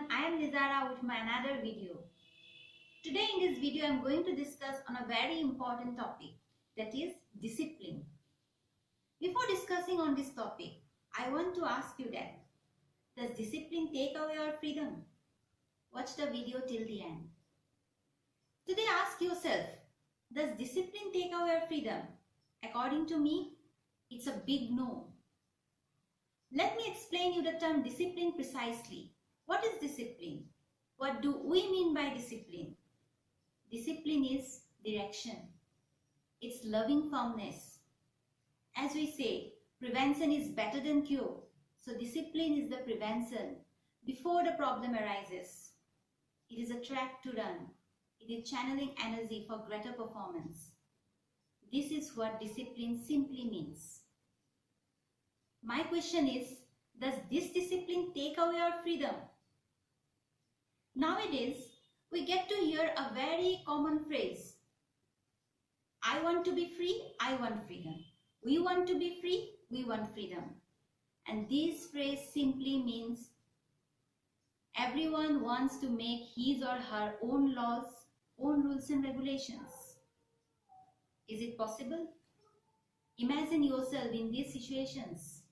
everyone, I am Nizara with my another video. Today in this video I am going to discuss on a very important topic, that is discipline. Before discussing on this topic, I want to ask you that, does discipline take away our freedom? Watch the video till the end. Today ask yourself, does discipline take away our freedom? According to me, it's a big no. Let me explain you the term discipline precisely. What is discipline? What do we mean by discipline? Discipline is direction. It's loving firmness. As we say, prevention is better than cure. So discipline is the prevention before the problem arises. It is a track to run. It is channeling energy for greater performance. This is what discipline simply means. My question is, does this discipline take away our freedom? Nowadays, we get to hear a very common phrase. I want to be free, I want freedom. We want to be free, we want freedom. And this phrase simply means everyone wants to make his or her own laws, own rules and regulations. Is it possible? Imagine yourself in these situations.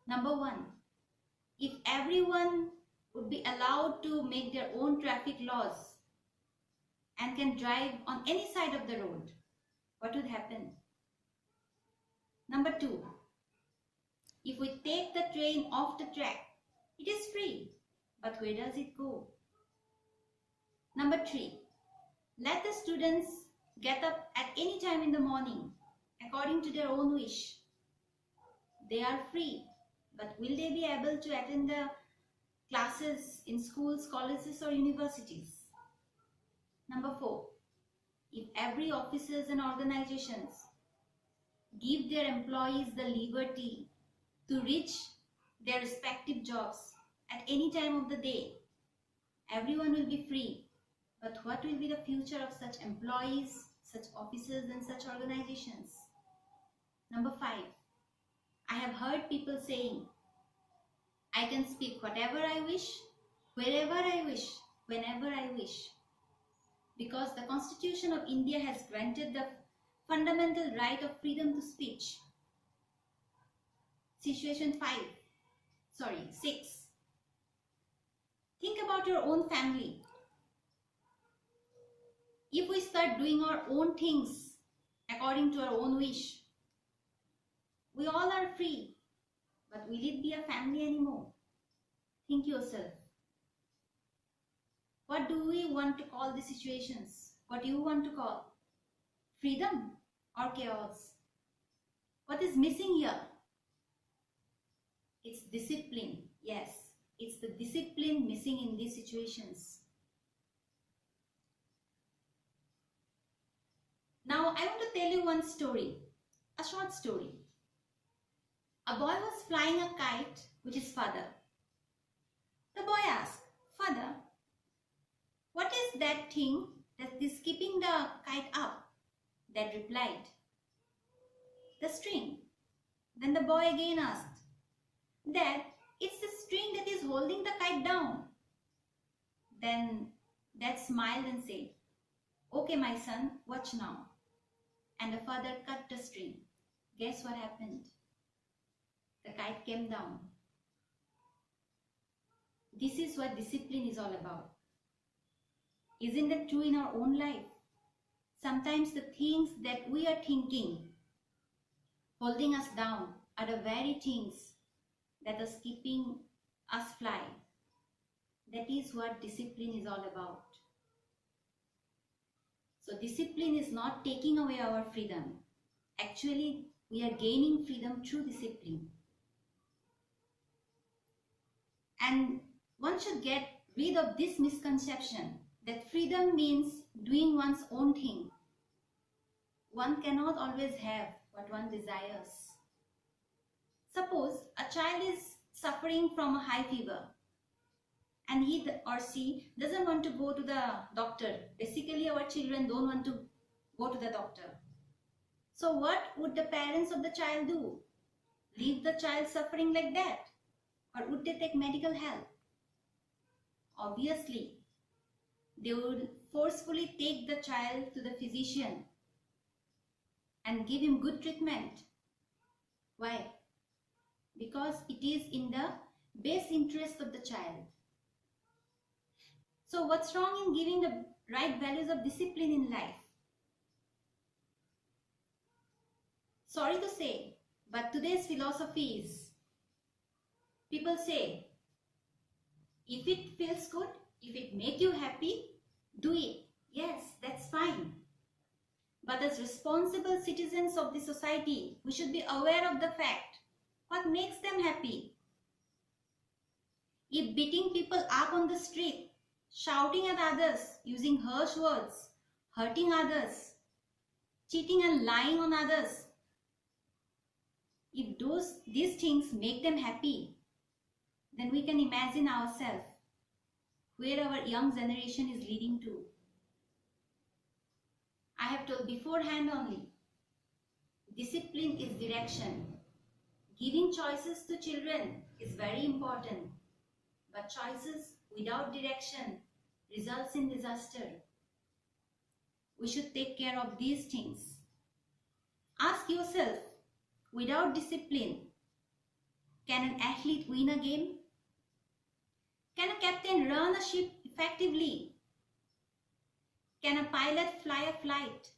Number one, if everyone would be allowed to make their own traffic laws and can drive on any side of the road, what would happen? Number two, if we take the train off the track, it is free, but where does it go? Number three, let the students get up at any time in the morning according to their own wish. They are free, but will they be able to attend the classes in schools, colleges or universities? Number four, if every officers and organizations give their employees the liberty to reach their respective jobs at any time of the day, everyone will be free. But what will be the future of such employees, such officers and such organizations? Number five, I have heard people saying, I can speak whatever I wish, wherever I wish, whenever I wish. Because the Constitution of India has granted the fundamental right of freedom to speech. Situation 6. Think about your own family. If we start doing our own things according to our own wish, we all are free, but will it be a family anymore? Think yourself. What do we want to call these situations? What do you want to call? Freedom or chaos? What is missing here? It's discipline. Yes, it's the discipline missing in these situations. Now, I want to tell you one story, a short story. A boy was flying a kite with his father. The boy asked, Father, what is that thing that is keeping the kite up? Dad replied, the string. Then the boy again asked, Dad, it's the string that is holding the kite down. Then Dad smiled and said, okay, my son, watch now. And the father cut the string. Guess what happened? The kite came down. This is what discipline is all about. Isn't that true in our own life? Sometimes the things that we are thinking, holding us down, are the very things that are keeping us fly. That is what discipline is all about. So discipline is not taking away our freedom. Actually, we are gaining freedom through discipline. And one should get rid of this misconception that freedom means doing one's own thing. One cannot always have what one desires. Suppose a child is suffering from a high fever and he or she doesn't want to go to the doctor. Basically, our children don't want to go to the doctor. So what would the parents of the child do? Leave the child suffering like that? Or would they take medical help? obviously they would forcefully take the child to the physician and give him good treatment. Why? Because it is in the best interest of the child. So what's wrong in giving the right values of discipline in life? Sorry to say, but today's philosophy is, people say, if it feels good, if it makes you happy, do it. Yes, that's fine. But as responsible citizens of the society, we should be aware of the fact what makes them happy. If beating people up on the street, shouting at others, using harsh words, hurting others, cheating and lying on others, if these things make them happy, then we can imagine ourselves where our young generation is leading to. I have told beforehand only, discipline is direction. Giving choices to children is very important, but choices without direction results in disaster. We should take care of these things. Ask yourself, without discipline, can an athlete win a game? Can a captain run a ship effectively? Can a pilot fly a flight?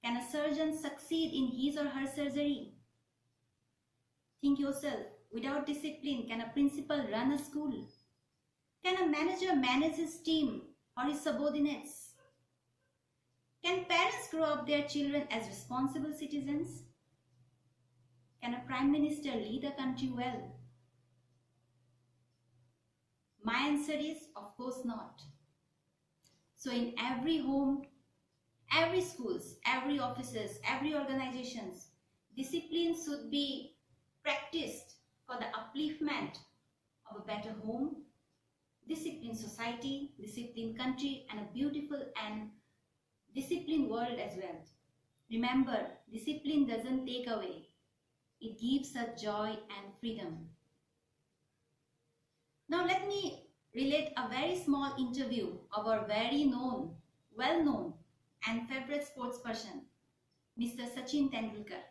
Can a surgeon succeed in his or her surgery? Think yourself, without discipline, can a principal run a school? Can a manager manage his team or his subordinates? Can parents grow up their children as responsible citizens? Can a prime minister lead a country well? My answer is, of course not. So in every home, every schools, every offices, every organizations, discipline should be practiced for the upliftment of a better home, disciplined society, disciplined country, and a beautiful and disciplined world as well. Remember, discipline doesn't take away. It gives us joy and freedom. Now let me relate a very small interview of our very known, well-known and favorite sports person, Mr. Sachin Tendulkar.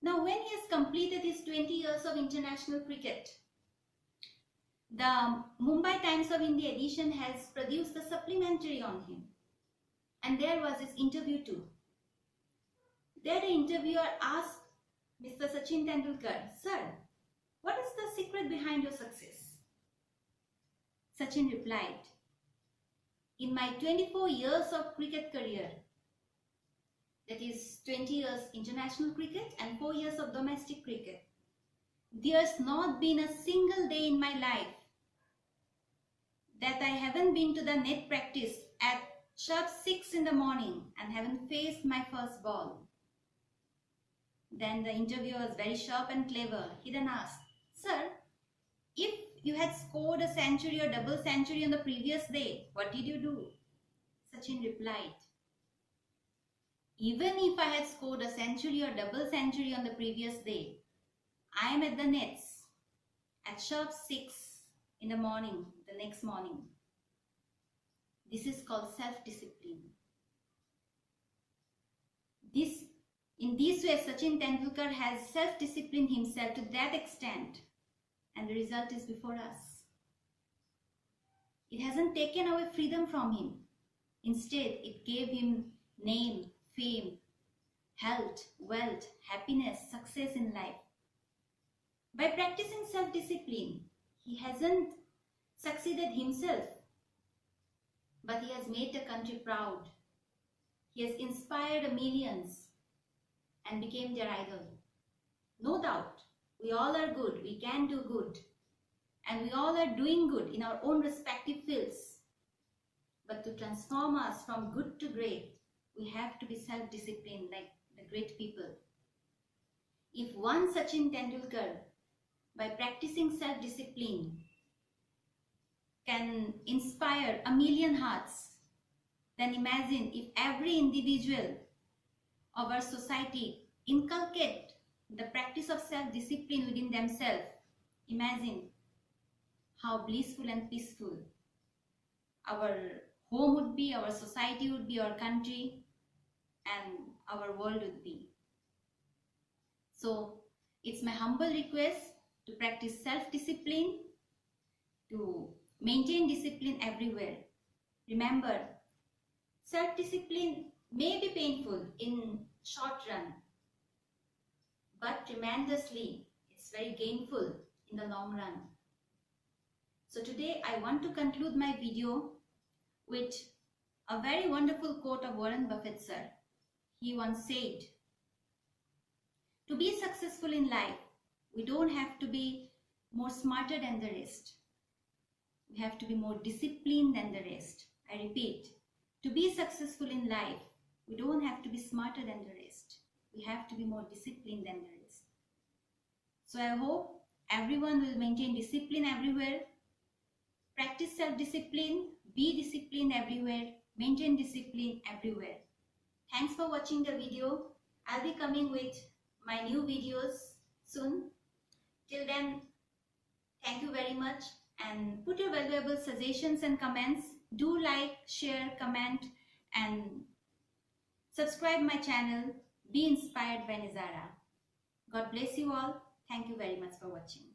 Now when he has completed his 20 years of international cricket, the Mumbai Times of India edition has produced a supplementary on him. And there was his interview too. There the interviewer asked Mr. Sachin Tendulkar, "Sir, what is the secret behind your success?" Sachin replied, "In my 24 years of cricket career, that is 20 years international cricket and 4 years of domestic cricket, there's not been a single day in my life that I haven't been to the net practice at sharp 6 in the morning and haven't faced my first ball." Then the interviewer was very sharp and clever. He then asked, "Sir, if you had scored a century or double century on the previous day, what did you do?" Sachin replied, "Even if I had scored a century or double century on the previous day, I am at the nets at sharp 6 in the morning, the next morning." This is called self-discipline. In this way, Sachin Tendulkar has self-disciplined himself to that extent, and the result is before us. It hasn't taken away freedom from him. Instead, it gave him name, fame, health, wealth, happiness, success in life. By practicing self-discipline, he hasn't succeeded himself, but he has made the country proud. He has inspired millions and became their idol. No doubt, we all are good, we can do good, and we all are doing good in our own respective fields. But to transform us from good to great, we have to be self-disciplined like the great people. If one Sachin Tendulkar, by practicing self-discipline, can inspire a million hearts, then imagine if every individual of our society inculcate the practice of self-discipline within themselves. Imagine how blissful and peaceful our home would be, our society would be, our country and our world would be. So it's my humble request to practice self-discipline, to maintain discipline everywhere. Remember, self-discipline may be painful in short run, but tremendously it's very gainful in the long run. So today I want to conclude my video with a very wonderful quote of Warren Buffett sir. He once said, to be successful in life, we don't have to be more smarter than the rest. We have to be more disciplined than the rest. I repeat, to be successful in life, we don't have to be smarter than the rest. We have to be more disciplined than the rest. So I hope everyone will maintain discipline everywhere. Practice self-discipline, be disciplined everywhere, maintain discipline everywhere. Thanks for watching the video. I'll be coming with my new videos soon. Till then, thank you very much and put your valuable suggestions and comments. Do like, share, comment and subscribe my channel. Be inspired by Nizara. God bless you all. Thank you very much for watching.